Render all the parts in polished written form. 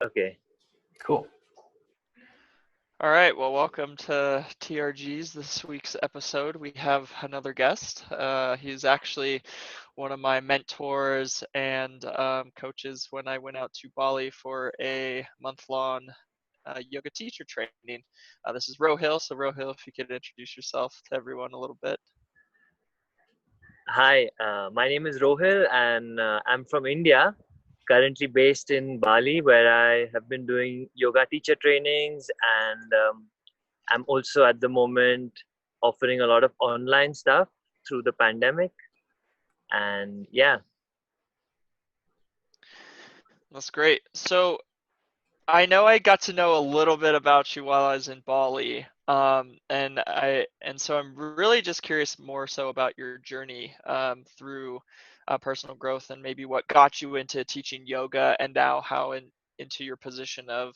Okay. Cool. All right, well, welcome to TRG's this week's episode. We have another guest. He's actually one of my mentors and coaches when I went out to Bali for a month-long yoga teacher training. This is Rohil. So, Rohil, if you could introduce yourself to everyone a little bit. Hi, my name is Rohil, and I'm from India, currently based in Bali, where I have been doing yoga teacher trainings, and I'm also at the moment offering a lot of online stuff through the pandemic. And yeah, That's great. So, I know I got to know a little bit about you while I was in Bali, and so I'm really just curious more so about your journey through personal growth and maybe what got you into teaching yoga and now into your position of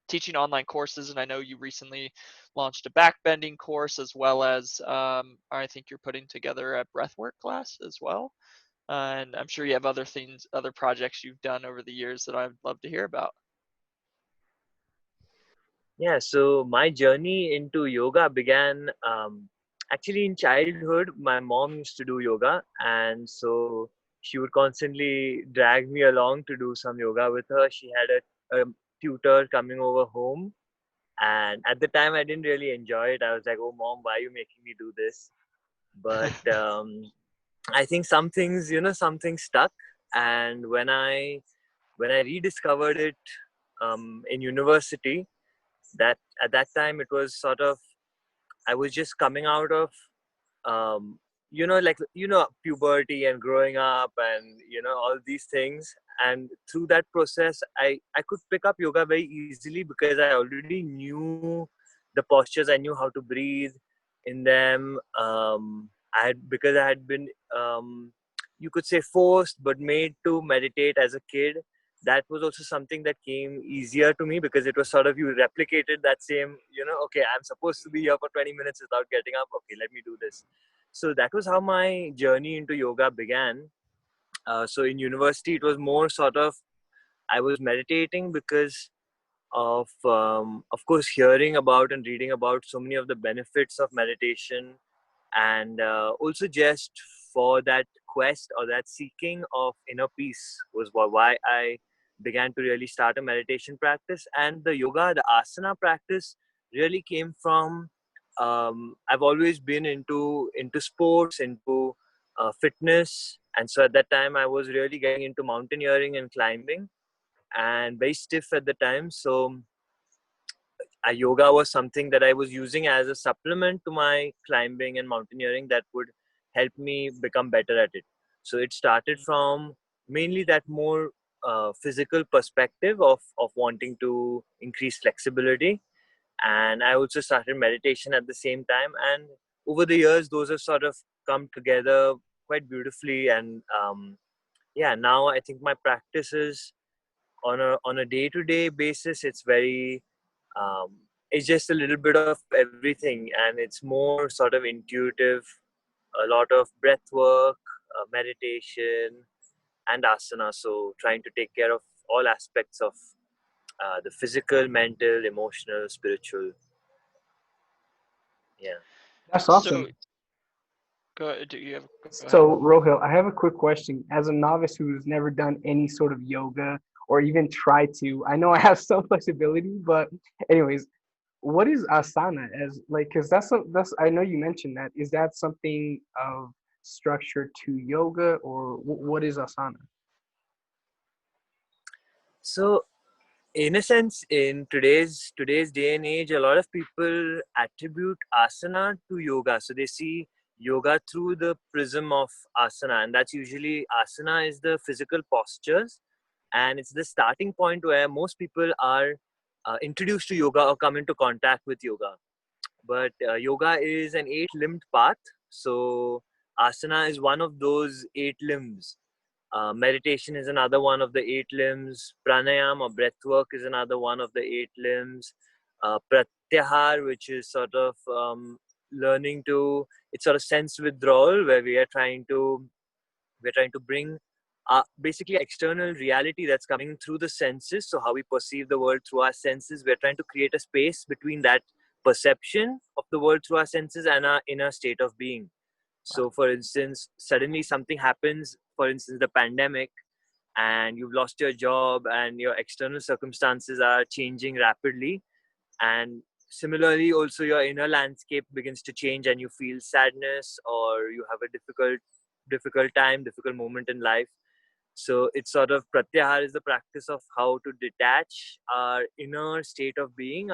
teaching online courses. And I know you recently launched a backbending course as well as I think you're putting together a breathwork class as well. And I'm sure you have other projects you've done over the years that I'd love to hear about. yeah. So my journey into yoga began actually in childhood. My mom used to do yoga, and so she would constantly drag me along to do some yoga with her. She had a tutor coming over home. And at the time, I didn't really enjoy it. I was like, "Oh, mom, why are you making me do this?" But I think some things stuck. And when I rediscovered it in university, that at that time it was sort of I was just coming out of um, puberty and growing up, and all these things. And through that process, I could pick up yoga very easily because I already knew the postures. I knew how to breathe in them. I had been you could say forced but made to meditate as a kid. That was also something that came easier to me because it was sort of you replicated that same, okay, I'm supposed to be here for 20 minutes without getting up. Okay, let me do this. So that was how my journey into yoga began. So in university, it was more sort of I was meditating because of course, hearing about and reading about so many of the benefits of meditation, and also just for that quest or that seeking of inner peace was why I began to really start a meditation practice. And the yoga, the asana practice really came from I've always been into sports, into fitness. And so at that time I was really getting into mountaineering and climbing, and very stiff at the time. So yoga was something that I was using as a supplement to my climbing and mountaineering that would help me become better at it. So it started from mainly that more physical perspective of wanting to increase flexibility. And I also started meditation at the same time. And over the years, those have sort of come together quite beautifully. And yeah, now I think my practice is on a day-to-day basis. It's very um, it's just a little bit of everything, and it's more sort of intuitive, a lot of breath work, meditation, and asana. So trying to take care of all aspects of the physical, mental, emotional, spiritual. Yeah. That's So awesome. do you have go ahead. So, Rohil, I have a quick question. As a novice who's never done any sort of yoga or even tried to, I know I have some flexibility, but anyways, what is asana as like? Because that's I know you mentioned that. Is that something of structure to yoga, or what is asana? So in a sense, in today's day and age, a lot of people attribute asana to yoga. So they see yoga through the prism of asana, and that's usually asana is the physical postures, and it's the starting point where most people are introduced to yoga or come into contact with yoga. But yoga is an eight-limbed path. So asana is one of those eight limbs. Meditation is another one of the eight limbs. Pranayam or breath work is another one of the eight limbs. Pratyahar, which is sort of learning to, it's sort of sense withdrawal, where we're trying to bring basically external reality that's coming through the senses. So how we perceive the world through our senses, we're trying to create a space between that perception of the world through our senses and our inner state of being. Wow. So for instance, suddenly something happens, for instance the pandemic, and you've lost your job and your external circumstances are changing rapidly, and similarly also your inner landscape begins to change and you feel sadness or you have a difficult moment in life. So it's sort of pratyahar is the practice of how to detach our inner state of being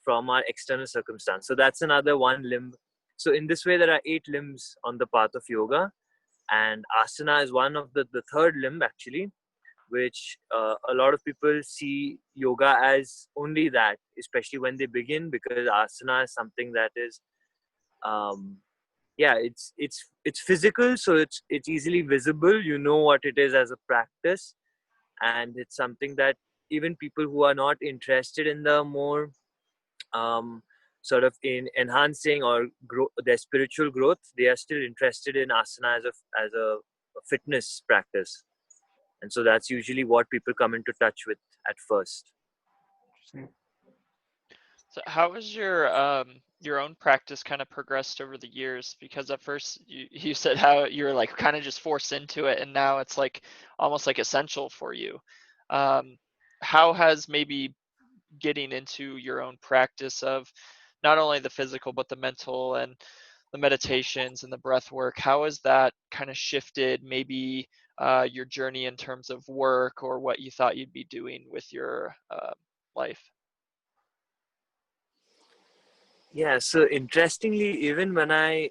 from our external circumstance. So that's another one limb. So in this way, there are 8 limbs on the path of yoga, and asana is one of the third limb actually, which a lot of people see yoga as only that, especially when they begin, because asana is something that is um, yeah, it's physical, so it's easily visible. You know what it is as a practice, and it's something that even people who are not interested in the more um, sort of in enhancing or their spiritual growth, they are still interested in asana as a fitness practice, and so that's usually what people come into touch with at first. Interesting. So how has your own practice kind of progressed over the years? Because at first you said how you were like kind of just forced into it, and now it's like almost like essential for you. Um, how has maybe getting into your own practice of not only the physical but the mental and the meditations and the breath work, how has that kind of shifted maybe your journey in terms of work or what you thought you'd be doing with your life? Yeah, so interestingly, even when I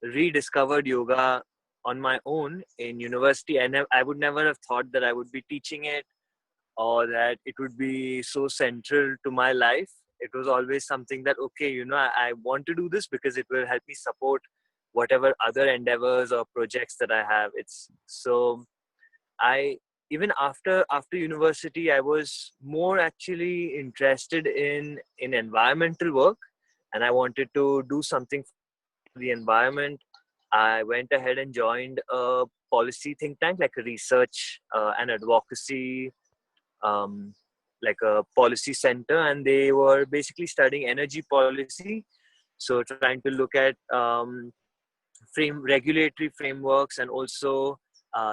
rediscovered yoga on my own in university, I would never have thought that I would be teaching it or that it would be so central to my life. It was always something that, okay, I want to do this because it will help me support whatever other endeavors or projects that I have. It's so I even after university, I was more actually interested in environmental work, and I wanted to do something for the environment. I went ahead and joined a policy think tank, like a research and advocacy, um, like a policy center, and they were basically studying energy policy. So trying to look at regulatory frameworks and also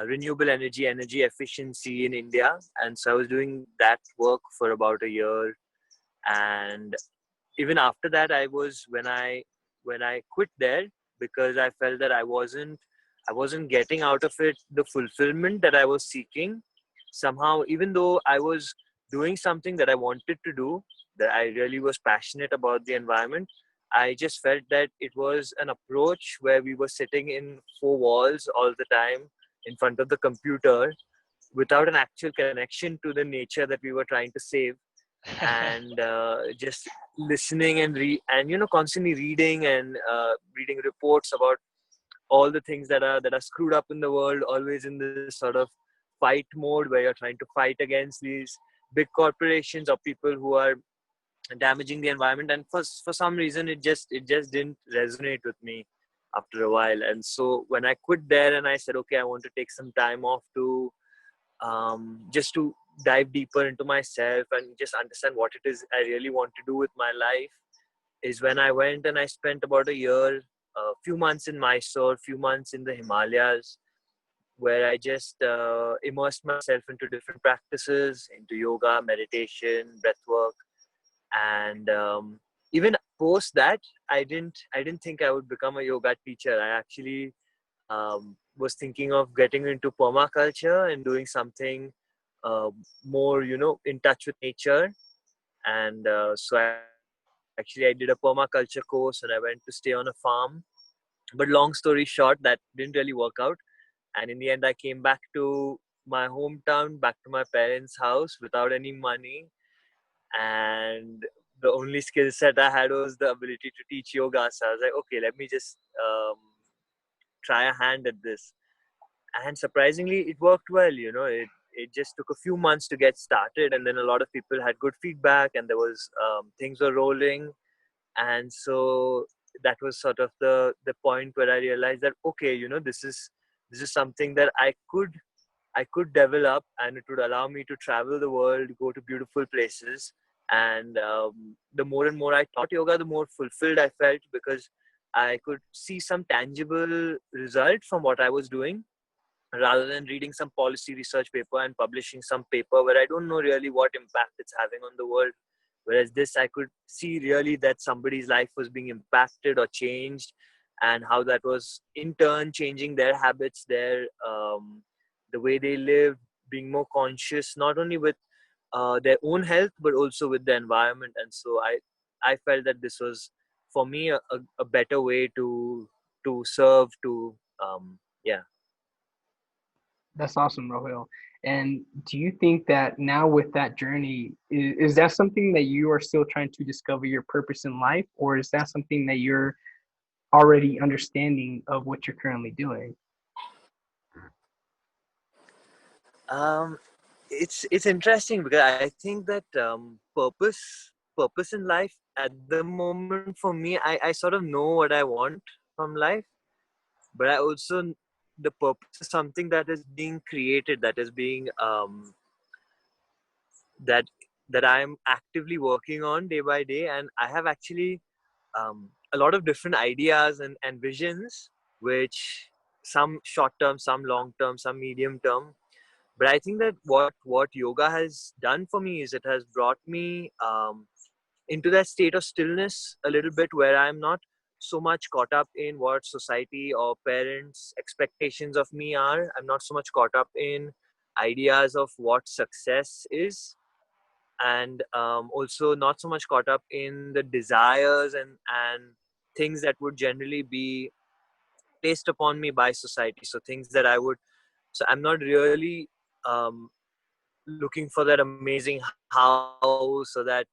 renewable energy efficiency in India. And so I was doing that work for about a year, and even after that, when I quit there, because I felt that I wasn't getting out of it the fulfillment that I was seeking. Somehow, even though I was doing something that I wanted to do, that I really was passionate about the environment, I just felt that it was an approach where we were sitting in four walls all the time in front of the computer without an actual connection to the nature that we were trying to save, and just listening and constantly reading and reading reports about all the things that are screwed up in the world, always in this sort of fight mode where you're trying to fight against these big corporations or people who are damaging the environment. And for some reason it just didn't resonate with me after a while. And so when I quit there and I said, okay, I want to take some time off to just to dive deeper into myself and just understand what it is I really want to do with my life, is when I went and I spent about a year, a few months in Mysore, few months in the Himalayas, where I just immersed myself into different practices, into yoga, meditation, breath work, and even post that, I didn't think I would become a yoga teacher. I actually was thinking of getting into permaculture and doing something more, in touch with nature. And so actually, I did a permaculture course and I went to stay on a farm. But long story short, that didn't really work out. And in the end, I came back to my hometown, back to my parents' house without any money. And the only skill set I had was the ability to teach yoga. So I was like, okay, let me just try a hand at this. And surprisingly, it worked well. It just took a few months to get started, and then a lot of people had good feedback, and there was things were rolling. And so that was sort of the point where I realized that, okay, this is something that I could I could develop, and it would allow me to travel the world, go to beautiful places. And the more and more I taught yoga, the more fulfilled I felt, because I could see some tangible result from what I was doing, rather than reading some policy research paper and publishing some paper where I don't know really what impact it's having on the world. Whereas this, I could see really that somebody's life was being impacted or changed, and how that was in turn changing their habits, the way they live, being more conscious, not only with their own health but also with the environment. And so I felt that this was for me a better way to serve to yeah. That's awesome, Rohil. And do you think that now with that journey, is that something that you are still trying to discover your purpose in life, or is that something that you're already understanding of what you're currently doing? um it's interesting, because I think that purpose in life at the moment, for me, I sort of know what I want from life, but I also, the purpose is something that is being created, that is being that that I'm actively working on day by day. And I have actually a lot of different ideas and visions, which some short term, some long term, some medium term. But I think that what yoga has done for me is it has brought me into that state of stillness a little bit, where I'm not so much caught up in what society or parents expectations of me are. I'm not so much caught up in ideas of what success is, and also not so much caught up in the desires and things that would generally be placed upon me by society. So things that I would, so I'm not really um, looking for that amazing house, or that.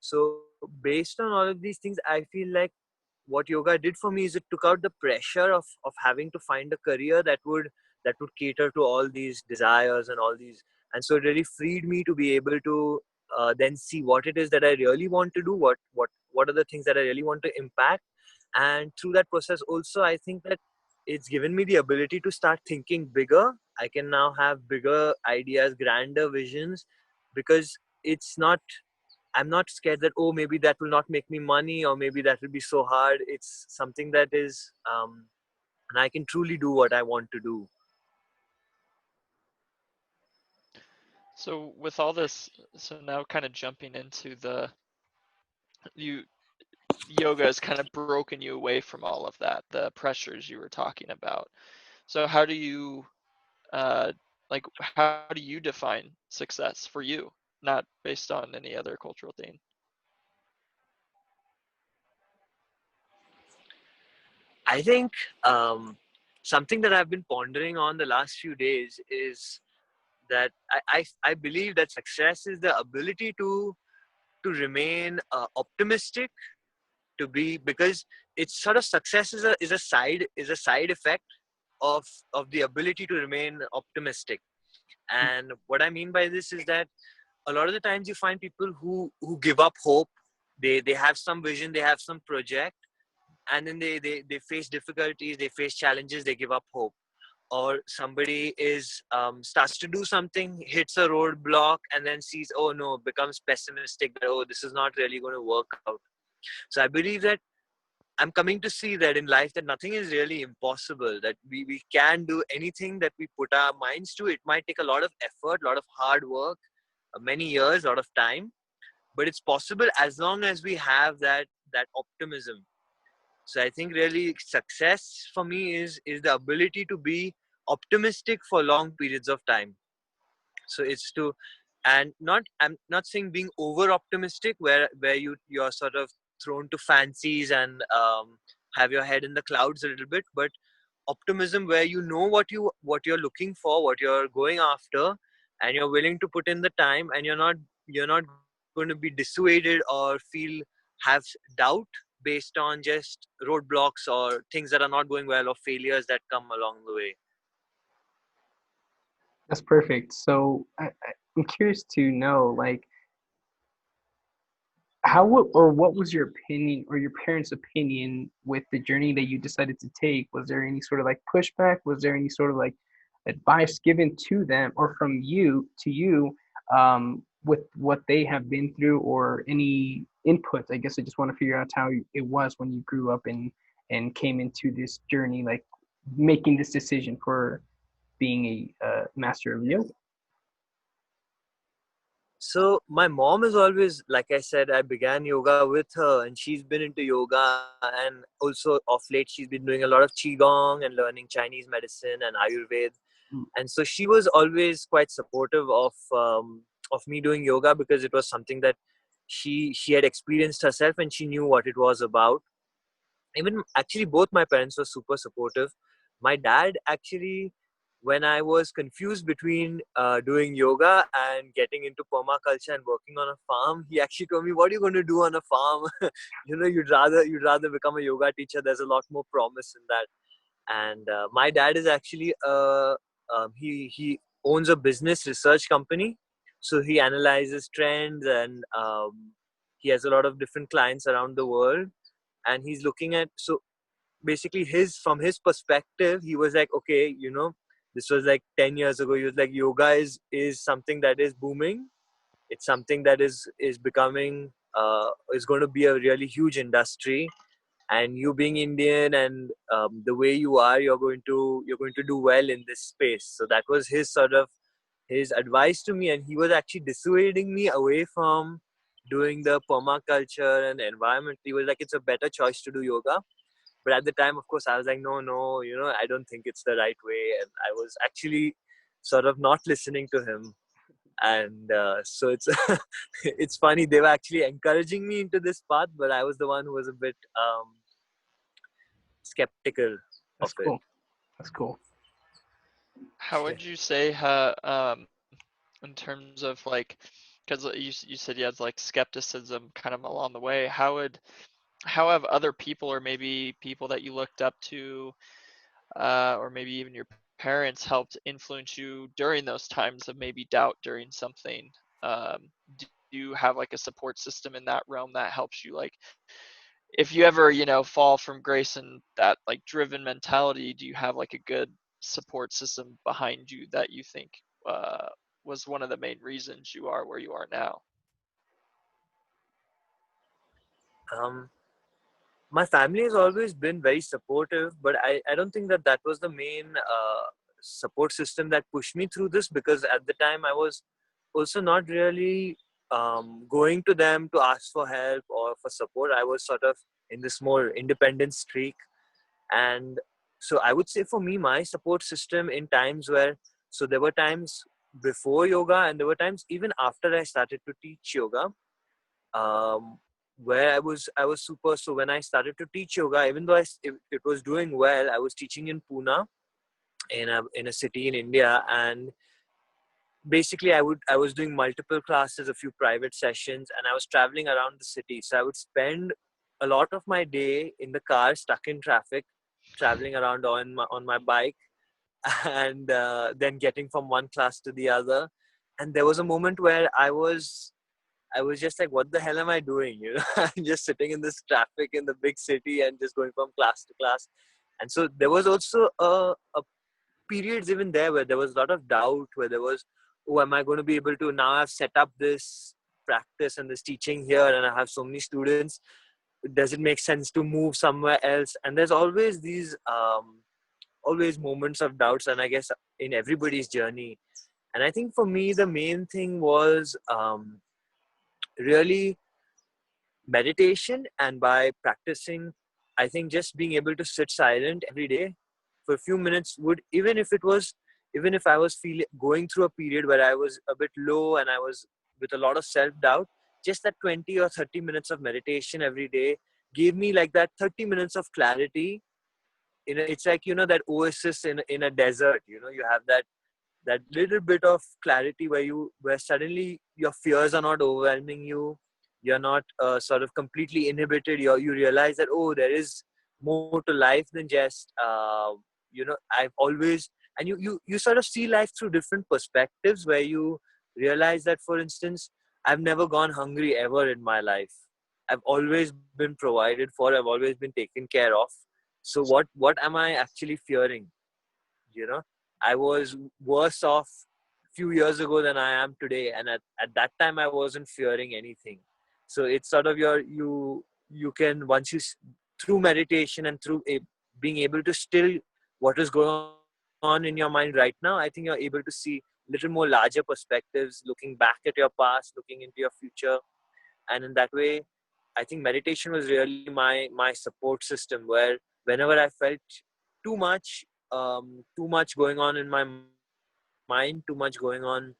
So based on all of these things, I feel like what yoga did for me is it took out the pressure of having to find a career that would cater to all these desires and all these. And so it really freed me to be able to then see what it is that I really want to do, what are the things that I really want to impact. And through that process also, I think that it's given me the ability to start thinking bigger. I can now have bigger ideas, grander visions, because it's not, I'm not scared that, oh, maybe that will not make me money, or maybe that will be so hard. It's something that is, and I can truly do what I want to do. So with all this, so now kind of jumping into the you yoga has kind of broken you away from all of that, the pressures you were talking about. So how do you like how do you define success for you, not based on any other cultural thing? I think um, something that I've been pondering on the last few days is that I believe that success is the ability to remain optimistic, to be, because it's sort of, success is a side effect of the ability to remain optimistic. And what I mean by this is that a lot of the times you find people who give up hope. They have some vision, they have some project, and then they face difficulties, they face challenges, they give up hope. Or somebody is starts to do something, hits a roadblock, and then sees, oh no, becomes pessimistic, that, oh, this is not really going to work out. So I believe that I'm coming to see that in life, that nothing is really impossible, that we can do anything that we put our minds to. It might take a lot of effort, a lot of hard work, many years, a lot of time, but it's possible as long as we have that optimism. So I think really success for me is the ability to be optimistic for long periods of time. So it's to, and not, I'm not saying being over optimistic, where you're sort of thrown to fancies and have your head in the clouds a little bit, but optimism where you know what you're looking for, what you're going after, and you're willing to put in the time, and you're not going to be dissuaded or feel, have doubt based on just roadblocks or things that are not going well, or failures that come along the way. That's perfect. So I'm curious to know, like, or what was your opinion or your parents' opinion with the journey that you decided to take? Was there any sort of like pushback? Was there any sort of like advice given to them or from you to you, with what they have been through, or any inputs. I guess I just want to figure out how it was when you grew up and came into this journey, like making this decision for being a master of yoga. So my mom is always, like I said, I began yoga with her, and she's been into yoga, and also of late she's been doing a lot of qigong and learning Chinese medicine and Ayurveda. Mm. And so she was always quite supportive of me doing yoga, because it was something that she had experienced herself, and she knew what it was about. Even actually both my parents were super supportive. My dad, actually, when I was confused between doing yoga and getting into permaculture and working on a farm, he actually told me, what are you going to do on a farm? You'd rather become a yoga teacher. There's a lot more promise in that. And my dad is actually he owns a business research company, so he analyzes trends, and he has a lot of different clients around the world. And he's looking at, so basically, his from his perspective, he was like, okay, this was like 10 years ago. He was like, yoga is something that is booming. It's something that is becoming is going to be a really huge industry. And you being Indian, and the way you are, you're going to do well in this space. So that was his sort of his advice to me, and he was actually dissuading me away from doing the permaculture and environment. He was like, it's a better choice to do yoga. But at the time, of course, I was like, no, I don't think it's the right way. And I was actually sort of not listening to him. And so it's it's funny, they were actually encouraging me into this path, but I was the one who was a bit skeptical of That's it. cool. That's cool. How would you say, in terms of like, because you said you had like skepticism kind of along the way. How have other people, or maybe people that you looked up to, or maybe even your parents, helped influence you during those times of maybe doubt during something? Do you have like a support system in that realm that helps you, like, if you ever, fall from grace and that like driven mentality, do you have like a good support system behind you that you think uh, was one of the main reasons you are where you are now? um, my family has always been very supportive, but I don't think that was the main support system that pushed me through this, because at the time I was also not really going to them to ask for help or for support. I was sort of in this more independent streak. And so I would say, for me, my support system in times where, so there were times before yoga, and there were times even after I started to teach yoga, um, where I was super. So when I started to teach yoga, even though it was doing well, I was teaching in Pune, in a city in India. And basically I was doing multiple classes, a few private sessions, and I was traveling around the city. So I would spend a lot of my day in the car, stuck in traffic, traveling around on my bike, and then getting from one class to the other. And there was a moment where I was just like, what the hell am I doing? I'm just sitting in this traffic in the big city and just going from class to class. And so there was also a periods even there where there was a lot of doubt, where there was, oh, am I going to be able to, now I've set up this practice and this teaching here, and I have so many students, does it make sense to move somewhere else? And there's always these always moments of doubts, and I guess in everybody's journey. And I think for me the main thing was really meditation. And by practicing, I think just being able to sit silent every day for a few minutes would, even if I was feeling going through a period where I was a bit low and I was with a lot of self doubt, just that 20 or 30 minutes of meditation every day gave me like that 30 minutes of clarity. It's like, that oasis in a desert. You have that little bit of clarity where suddenly your fears are not overwhelming you. You're not sort of completely inhibited. You realize that, oh, there is more to life than just I've always, and you sort of see life through different perspectives, where you realize that, for instance, I've never gone hungry ever in my life. I've always been provided for. I've always been taken care of. So what am I actually fearing? you know I was worse off few years ago than I am today, and at that time I wasn't fearing anything. So it's sort of you can once through meditation and through being able to still what is going on in your mind right now, I think you're able to see little more larger perspectives, looking back at your past, looking into your future, and in that way I think meditation was really my support system, where whenever I felt too much too much going on in my mind, too much going on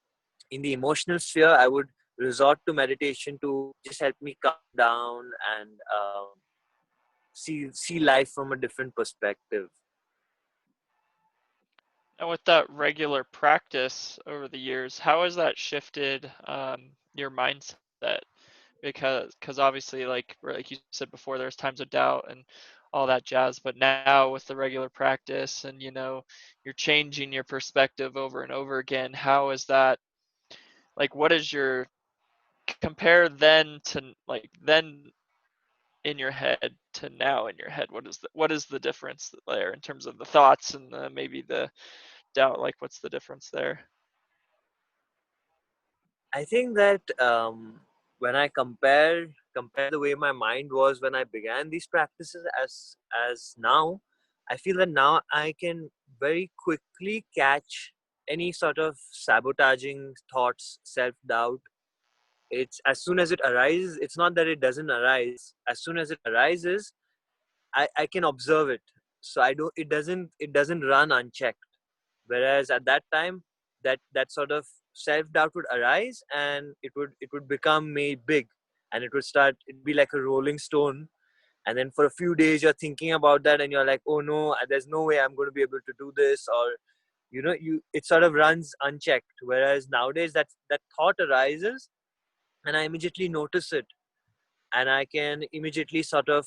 in the emotional sphere, I would resort to meditation to just help me calm down and see life from a different perspective. And with that regular practice over the years, how has that shifted your mindset? Because obviously, like you said before, there's times of doubt and all that jazz. But now with the regular practice, and you're changing your perspective over and over again. How is that? Like, what is your compare then to like then in your head to now in your head? What is the difference there in terms of the thoughts and maybe the doubt? Like, what's the difference there? I think that when I compare the way my mind was when I began these practices as now, I feel that now I can very quickly catch any sort of sabotaging thoughts, self doubt. It's as soon as it arises. It's not that it doesn't arise. As soon as it arises, I can observe it. So I don't. It doesn't run unchecked. Whereas at that time, that sort of self doubt would arise, and it would become made big, and it'd be like a rolling stone. And then for a few days you're thinking about that, and you're like, oh no, there's no way I'm going to be able to do this, or you it sort of runs unchecked. Whereas nowadays that thought arises, and I immediately notice it, and I can immediately sort of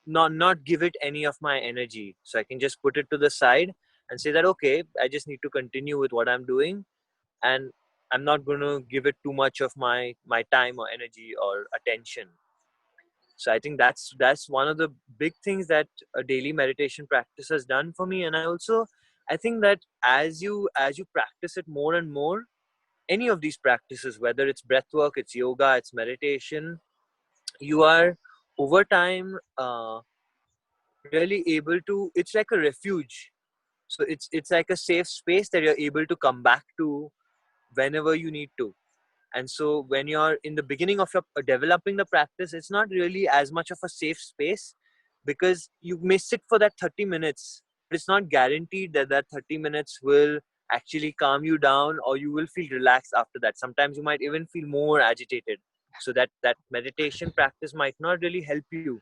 not give it any of my energy, so I can just put it to the side and say that okay, I just need to continue with what I'm doing, and I'm not going to give it too much of my time or energy or attention. So I think that's one of the big things that a daily meditation practice has done for me. And I think that as you practice it more and more, any of these practices, whether it's breath work, it's yoga, it's meditation, you are over time really able to, it's like a refuge. So it's like a safe space that you're able to come back to whenever you need to. And so when you're in the beginning of your developing the practice, it's not really as much of a safe space, because you may sit for that 30 minutes, but it's not guaranteed that that 30 minutes will actually calm you down, or you will feel relaxed after that. Sometimes you might even feel more agitated, so that meditation practice might not really help you.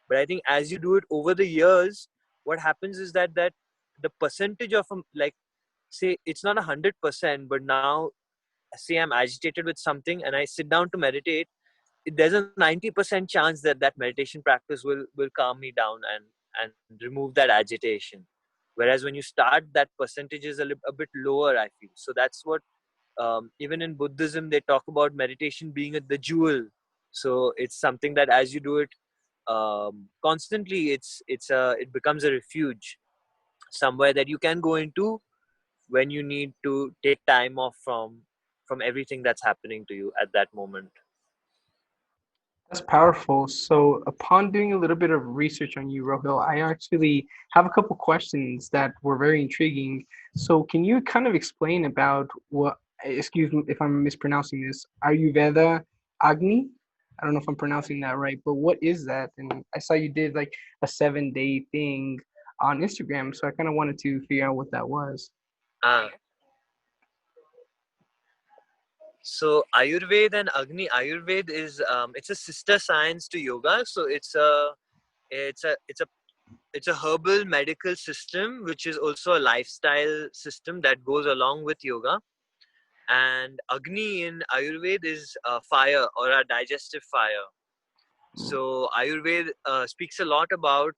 But I think as you do it over the years, what happens is that the percentage of like, say it's not 100%, but now say I'm agitated with something and I sit down to meditate, there's a 90% chance that that meditation practice will calm me down and remove that agitation. Whereas when you start, that percentage is a bit lower, I feel. So that's what even in Buddhism they talk about meditation being the jewel. So it's something that as you do it constantly, it becomes a refuge, somewhere that you can go into when you need to take time off from everything that's happening to you at that moment. That's powerful. So, upon doing a little bit of research on you, Rohil, I actually have a couple questions that were very intriguing. So, can you kind of explain about what, excuse me if I'm mispronouncing this, Ayurveda Agni? I don't know if I'm pronouncing that right, but what is that? And I saw you did like a 7-day thing on Instagram, so I kind of wanted to figure out what that was. Ah, so Ayurveda and Agni. Ayurveda is it's a sister science to yoga. So it's a it's a it's a herbal medical system, which is also a lifestyle system that goes along with yoga. And Agni in Ayurveda is fire, or a digestive fire. So Ayurveda speaks a lot about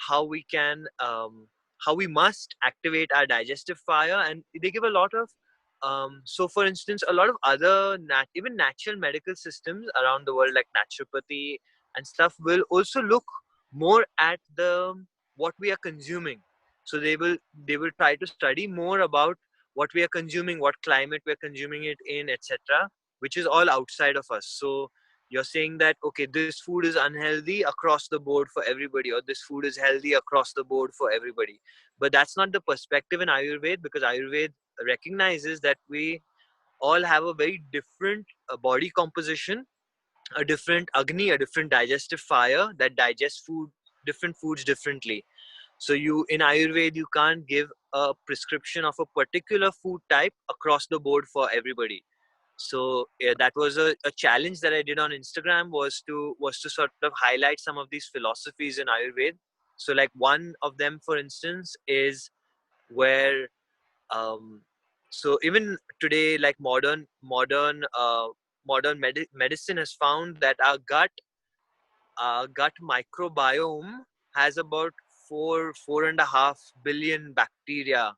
how we can how we must activate our digestive fire, and they give a lot of so for instance, a lot of other even natural medical systems around the world like naturopathy and stuff will also look more at the what we are consuming. So they will try to study more about what we are consuming, what climate we're consuming it in, etc., which is all outside of us. So you're saying that, okay, this food is unhealthy across the board for everybody, or this food is healthy across the board for everybody. But that's not the perspective in Ayurveda, because Ayurveda recognizes that we all have a very different body composition, a different agni, a different digestive fire that digests different foods differently. So you in Ayurveda you can't give a prescription of a particular food type across the board for everybody. So yeah, that was a challenge that I did on Instagram, was to sort of highlight some of these philosophies in Ayurveda. So like one of them, for instance, is where um, so even today, like modern medicine has found that our gut microbiome has about 4.5 billion bacteria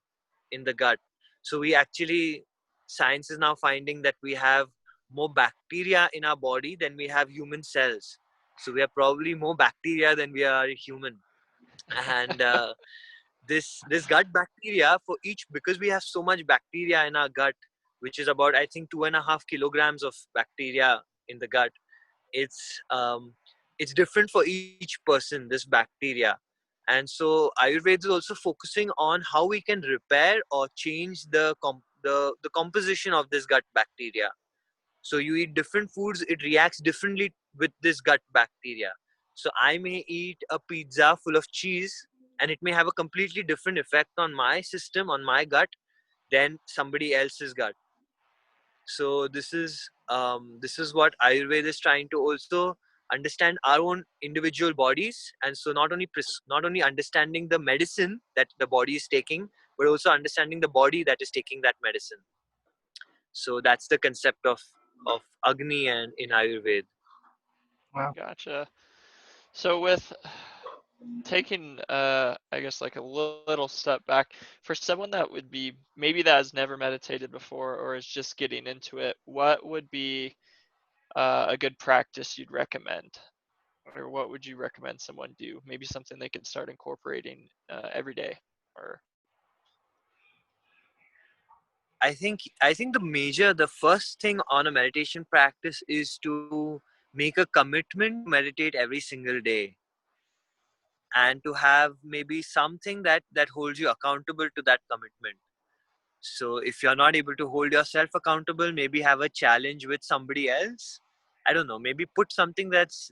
in the gut. So we actually, science is now finding that we have more bacteria in our body than we have human cells. So we are probably more bacteria than we are human. And this gut bacteria for each, because we have so much bacteria in our gut, which is about, I think, 2.5 kilograms of bacteria in the gut. It's um, it's different for each person, this bacteria. And so Ayurveda is also focusing on how we can repair or change the composition of this gut bacteria. So you eat different foods, it reacts differently with this gut bacteria. So I may eat a pizza full of cheese, and it may have a completely different effect on my system, on my gut, than somebody else's gut. So this is what Ayurveda is trying to also understand our own individual bodies. And so not only understanding the medicine that the body is taking, but also understanding the body that is taking that medicine. So that's the concept of Agni and in Ayurveda. Wow. Gotcha. So with taking I guess like a little step back, for someone that would be maybe that has never meditated before or is just getting into it, what would be a good practice you'd recommend? Or what would you recommend someone do? Maybe something they can start incorporating every day or I think the first thing on a meditation practice is to make a commitment to meditate every single day, and to have maybe something that holds you accountable to that commitment. So if you're not able to hold yourself accountable, maybe have a challenge with somebody else. I don't know, maybe put something that's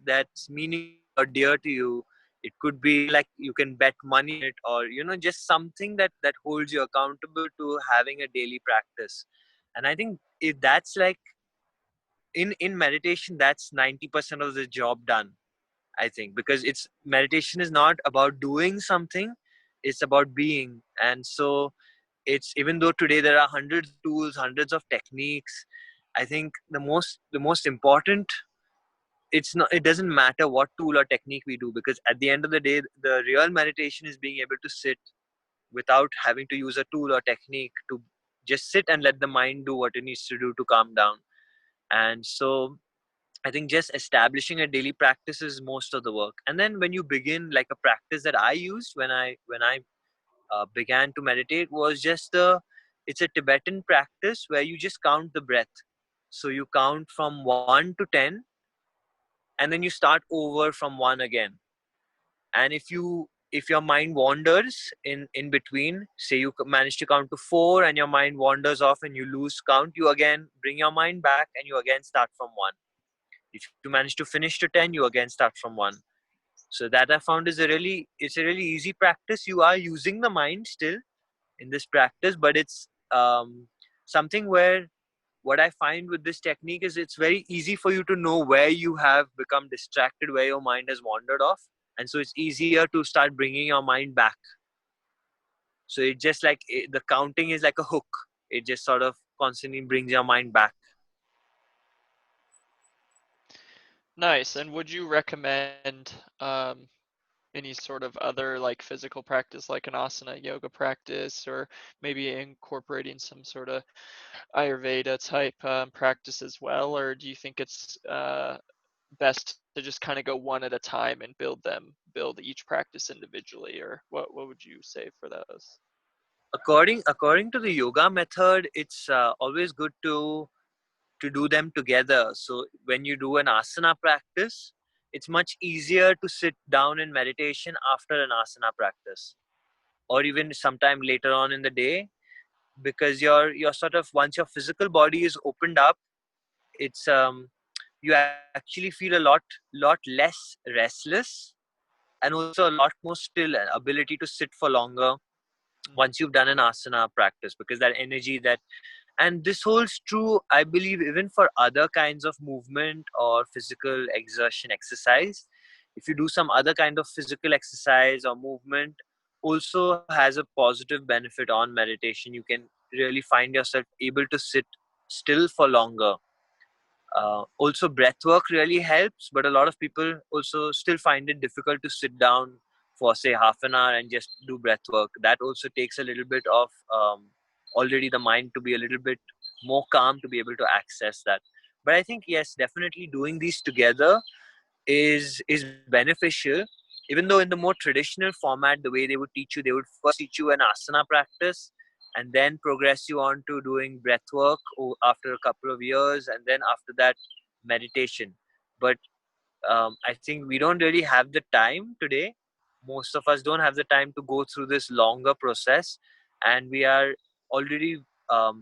meaningful or dear to you. It could be like you can bet money on it, or just something that holds you accountable to having a daily practice. And I think if that's like in meditation, that's 90% of the job done, I think, because it's meditation is not about doing something, it's about being. And so it's, even though today there are hundreds of tools, hundreds of techniques, I think the most important, it doesn't matter what tool or technique we do, because at the end of the day, the real meditation is being able to sit without having to use a tool or technique, to just sit and let the mind do what it needs to do to calm down. And so I think just establishing a daily practice is most of the work. And then when you begin, like a practice that I used when I began to meditate was just it's a Tibetan practice where you just count the breath. So you count from 1 to 10, and then you start over from one again. And if your mind wanders in between, say you manage to count to 4 and your mind wanders off and you lose count, you again bring your mind back and you again start from 1. If you manage to finish to 10, you again start from 1. So that I found is a really easy practice. You are using the mind still in this practice, but it's something where, what I find with this technique is, it's very easy for you to know where you have become distracted, where your mind has wandered off. And so it's easier to start bringing your mind back. So it just like the counting is like a hook. It just sort of constantly brings your mind back. nice. And would you recommend any sort of other like physical practice like an asana yoga practice or maybe incorporating some sort of Ayurveda type practice as well, or do you think it's best to just kind of go one at a time and build each practice individually, or what would you say for those? According to the yoga method, it's always good to do them together. So when you do an asana practice, it's much easier to sit down in meditation after an asana practice, or even sometime later on in the day, because you're sort of, once your physical body is opened up, it's you actually feel a lot less restless, and also a lot more still, an ability to sit for longer Mm, once you've done an asana practice, because that energy that, and this holds true, I believe, even for other kinds of movement or physical exertion exercise. If you do some other kind of physical exercise or movement, also has a positive benefit on meditation. You can really find yourself able to sit still for longer. Also, breath work really helps, but a lot of people also still find it difficult to sit down for, say, half an hour and just do breath work. That also takes a little bit of already the mind to be a little bit more calm to be able to access that. But I think, yes, definitely doing these together is beneficial. Even though in the more traditional format, the way they would teach you, they would first teach you an asana practice and then progress you on to doing breath work after a couple of years, and then after that meditation. But I think we don't really have the time today. Most of us don't have the time to go through this longer process, and we are already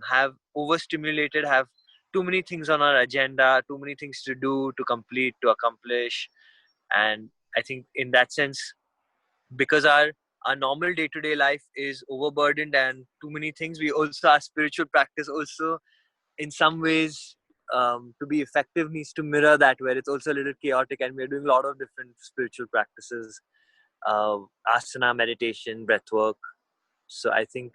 have overstimulated, have too many things on our agenda, too many things to do, to complete, to accomplish. And I think in that sense, because our normal day-to-day life is overburdened and too many things, we also, our spiritual practice also in some ways, to be effective, needs to mirror that, where it's also a little chaotic, and we're doing a lot of different spiritual practices, uh, asana, meditation, breath work. So I think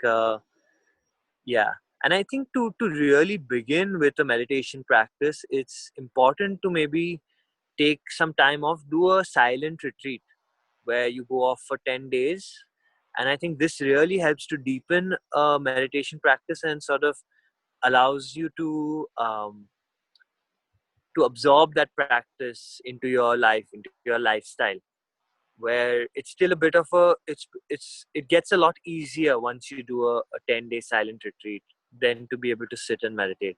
yeah. And I think to really begin with a meditation practice, it's important to maybe take some time off, do a silent retreat where you go off for 10 days. And I think this really helps to deepen meditation practice and sort of allows you to absorb that practice into your life, into your lifestyle, where it's still a bit of a, it gets a lot easier once you do a 10-day silent retreat than to be able to sit and meditate.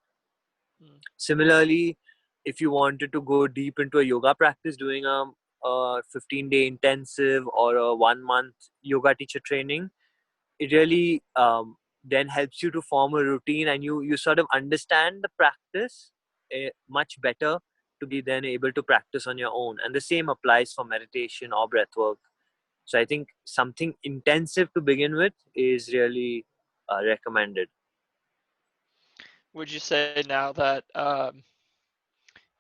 mm. Similarly, if you wanted to go deep into a yoga practice, doing a 15-day intensive or a 1 month yoga teacher training, it really then helps you to form a routine, and you sort of understand the practice much better to be then able to practice on your own. And the same applies for meditation or breath work. So I think something intensive to begin with is really recommended. Would you say now that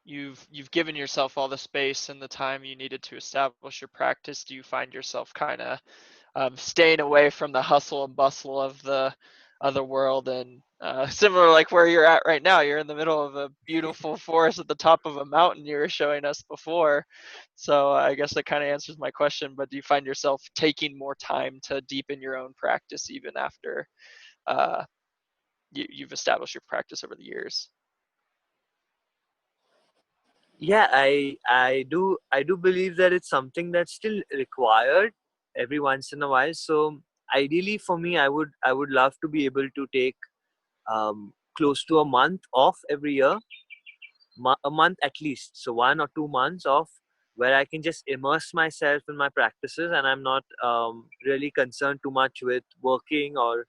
you've given yourself all the space and the time you needed to establish your practice, do you find yourself kind of staying away from the hustle and bustle of the other world, and similar like where you're at right now, you're in the middle of a beautiful forest at the top of a mountain you were showing us before. So I guess that kind of answers my question, but do you find yourself taking more time to deepen your own practice even after uh, you've established your practice over the years? Yeah, I do believe that it's something that's still required every once in a while. So ideally for me, I would love to be able to take close to a month off every year, a month at least, so 1 or 2 months off, where I can just immerse myself in my practices, and I'm not really concerned too much with working or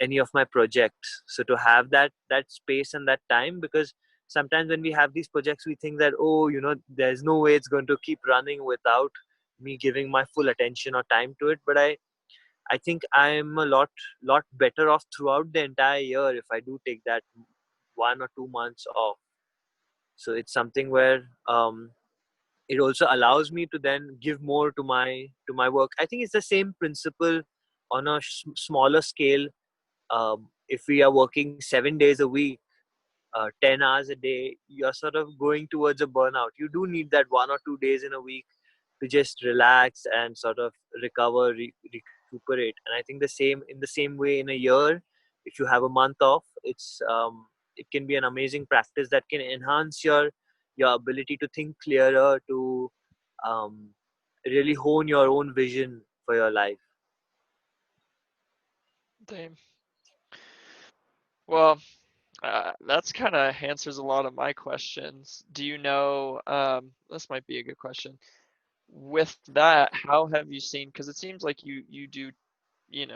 any of my projects. So to have that space and that time, because sometimes when we have these projects, we think that, oh, there's no way it's going to keep running without me giving my full attention or time to it. But I think I'm a lot better off throughout the entire year if I do take that 1 or 2 months off. So it's something where it also allows me to then give more to my work. I think it's the same principle on a smaller scale. If we are working 7 days a week, 10 hours a day, you're sort of going towards a burnout. You do need that 1 or 2 days in a week to just relax and sort of recover, recuperate. And I think in the same way, in a year, if you have a month off, it can be an amazing practice that can enhance your ability to think clearer, to um, really hone your own vision for your life. Damn. Well, that's kind of answers a lot of my questions. Do you know, this might be a good question. With that, how have you seen, because it seems like you do,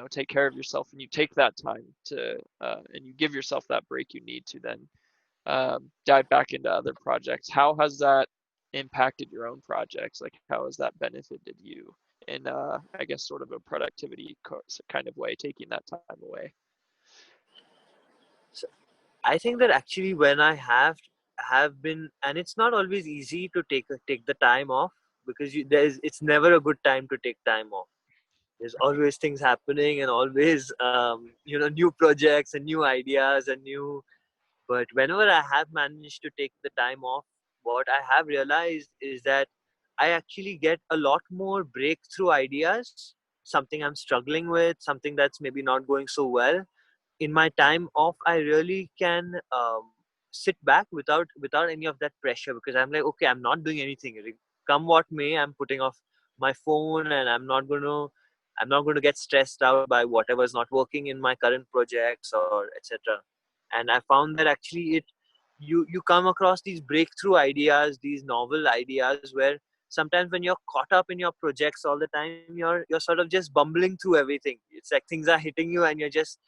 take care of yourself and you take that time to, and you give yourself that break you need to then dive back into other projects. How has that impacted your own projects? Like, how has that benefited you in, I guess, sort of a productivity kind of way, taking that time away? So I think that actually when I have been, and it's not always easy to take the time off, because it's never a good time to take time off. There's always things happening, and always new projects and new ideas and new. But whenever I have managed to take the time off, what I have realized is that I actually get a lot more breakthrough ideas, something I'm struggling with, something that's maybe not going so well. In my time off, I really can sit back without any of that pressure, because I'm like, okay, I'm not doing anything. Come what may, I'm putting off my phone, and I'm not going to get stressed out by whatever's not working in my current projects or etc. And I found that actually you come across these breakthrough ideas, these novel ideas, where sometimes when you're caught up in your projects all the time, you're sort of just bumbling through everything. It's like things are hitting you, and you're just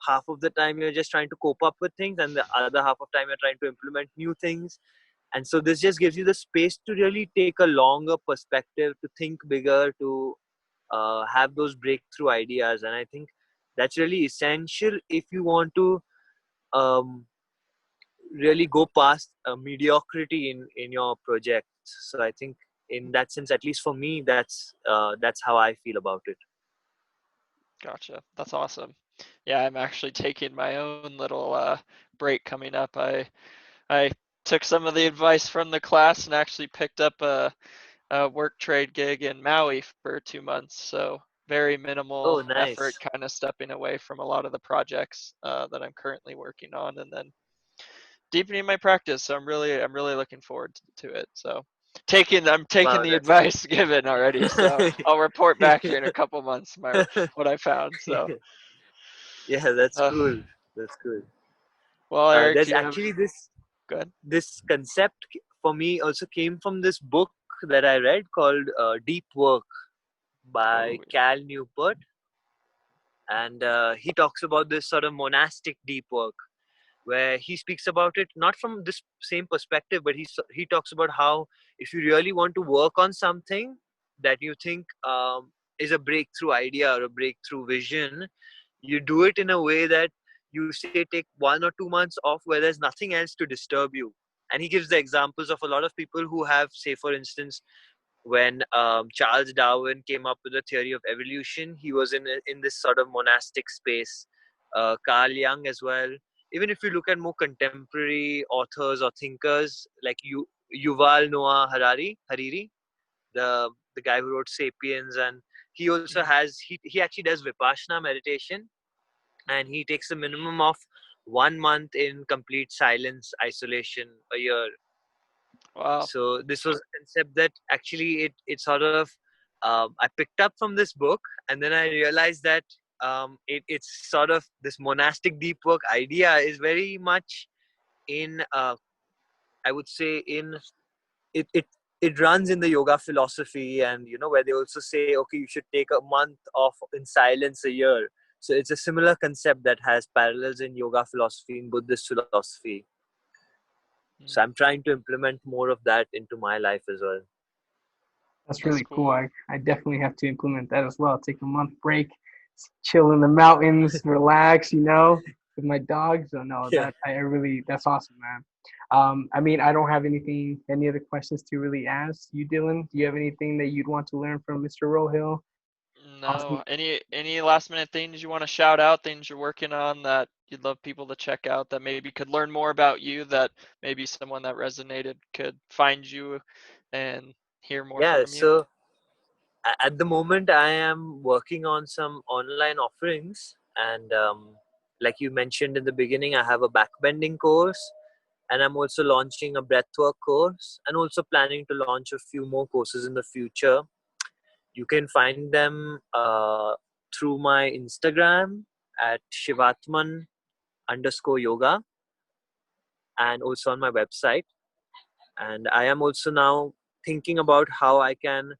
half of the time you're just trying to cope up with things, and the other half of time you're trying to implement new things. And so this just gives you the space to really take a longer perspective, to think bigger, to have those breakthrough ideas. And I think that's really essential if you want to um, really go past mediocrity in your projects. So I think in that sense, at least for me, that's how I feel about it. Gotcha. That's awesome. Yeah, I'm actually taking my own little break coming up. I took some of the advice from the class and actually picked up a work trade gig in Maui for 2 months. So very Oh, minimal effort, nice. kind of stepping away from a lot of the projects that I'm currently working on, and then deepening my practice. So I'm really looking forward to it. So I'm taking Wow, the that's advice given already. So I'll report back here in a couple months what I found. So yeah, that's uh, cool. That's cool. well, Eric, There's do you have actually good? this concept for me also came from this book that I read called Deep Work by Oh, Cal Newport. And he talks about this sort of monastic deep work, where he speaks about it not from this same perspective, but he talks about how if you really want to work on something that you think is a breakthrough idea or a breakthrough vision, you do it in a way that you say take 1 or 2 months off where there's nothing else to disturb you. And he gives the examples of a lot of people who have, say for instance, when Charles Darwin came up with the theory of evolution, he was in this sort of monastic space. Carl Jung as well. Even if you look at more contemporary authors or thinkers like Yuval Noah Hariri, the guy who wrote *Sapiens*, and he also mhm. has he actually does vipassana meditation, and he takes a minimum of 1 month in complete silence, isolation a year. Wow. So this was a concept that actually it sort of I picked up from this book, and then I realized that it's sort of this monastic deep work idea is very much in I would say in it it it runs in the yoga philosophy, and where they also say, okay, you should take a month off in silence a year. So it's a similar concept that has parallels in yoga philosophy, in Buddhist philosophy. So Mm, I'm trying to implement more of that into my life as well. That's that's really cool. cool. I definitely have to implement that as well. Take a month break, chill in the mountains, relax, with my dogs. So no, Yeah. I really that's awesome, man. I mean, I don't have any other questions to really ask you, Dylan. Do you have anything that you'd want to learn from Mr. Rohill? Awesome. No, any last minute things you want to shout out, things you're working on that you'd love people to check out that maybe could learn more about you, that maybe someone that resonated could find you and hear more Yeah. from you? So at the moment, I am working on some online offerings, and like you mentioned in the beginning, I have a backbending course, and I'm also launching a breathwork course, and also planning to launch a few more courses in the future. You can find them through my Instagram at shivatman_yoga, and also on my website. And I am also now thinking about how I can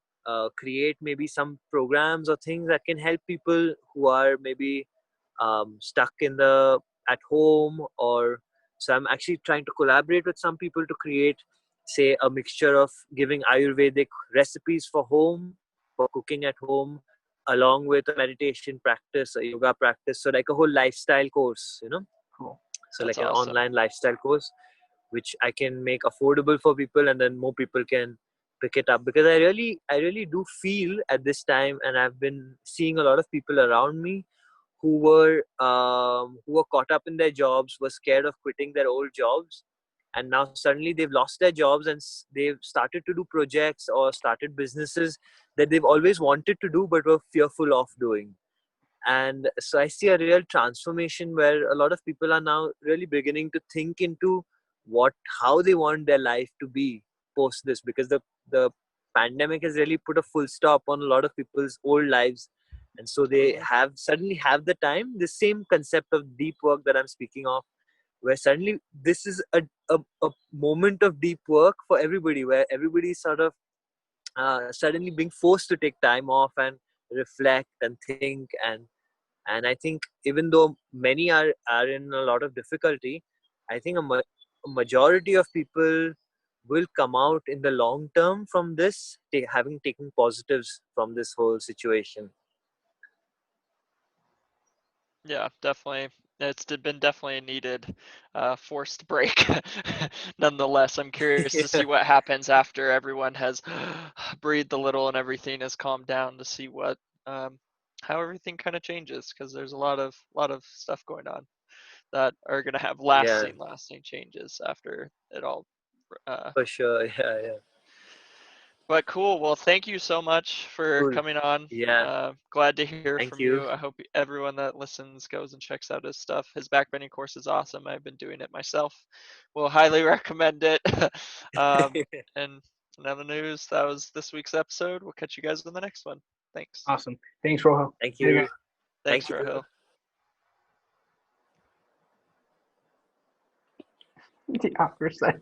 create maybe some programs or things that can help people who are maybe stuck in the at home. Or so I'm actually trying to collaborate with some people to create, say, a mixture of giving Ayurvedic recipes for home, for cooking at home, along with a meditation practice, a yoga practice, so like a whole lifestyle course, Cool. so That's like an awesome. online lifestyle course which I can make affordable for people, and then more people can pick it up. Because I really do feel at this time, and I've been seeing a lot of people around me who were caught up in their jobs, were scared of quitting their old jobs, and now suddenly they've lost their jobs, and they've started to do projects or started businesses that they've always wanted to do but were fearful of doing. And so I see a real transformation where a lot of people are now really beginning to think into what how they want their life to be post this, because the pandemic has really put a full stop on a lot of people's old lives. And so they Totally. have suddenly have the time, the same concept of deep work that I'm speaking of, where suddenly this is a moment of deep work for everybody, where everybody is sort of suddenly being forced to take time off and reflect and think. And I think even though many are in a lot of difficulty, I think a majority of people will come out in the long term from this, having taken positives from this whole situation. Yeah, definitely. Been definitely a needed forced break. Nonetheless, I'm curious to see Yeah, what happens after everyone has breathed a little and everything has calmed down, to see what um, how everything kind of changes, because there's a lot of stuff going on that are going to have yeah, lasting changes after it all. Uh, for sure. Yeah, yeah. but cool. Well, thank you so much for Cool. coming on. Yeah. Glad to hear Thank from you. you. I hope everyone that listens goes and checks out his stuff. His backbending course is awesome. I've been doing it myself. Will highly recommend it. um, and in other news, that was this week's episode. We'll catch you guys on the next one. Thanks. Awesome. Thanks, Rohil. Thank Bye you. Thanks, Thank you. Rohil. bye. The opposite.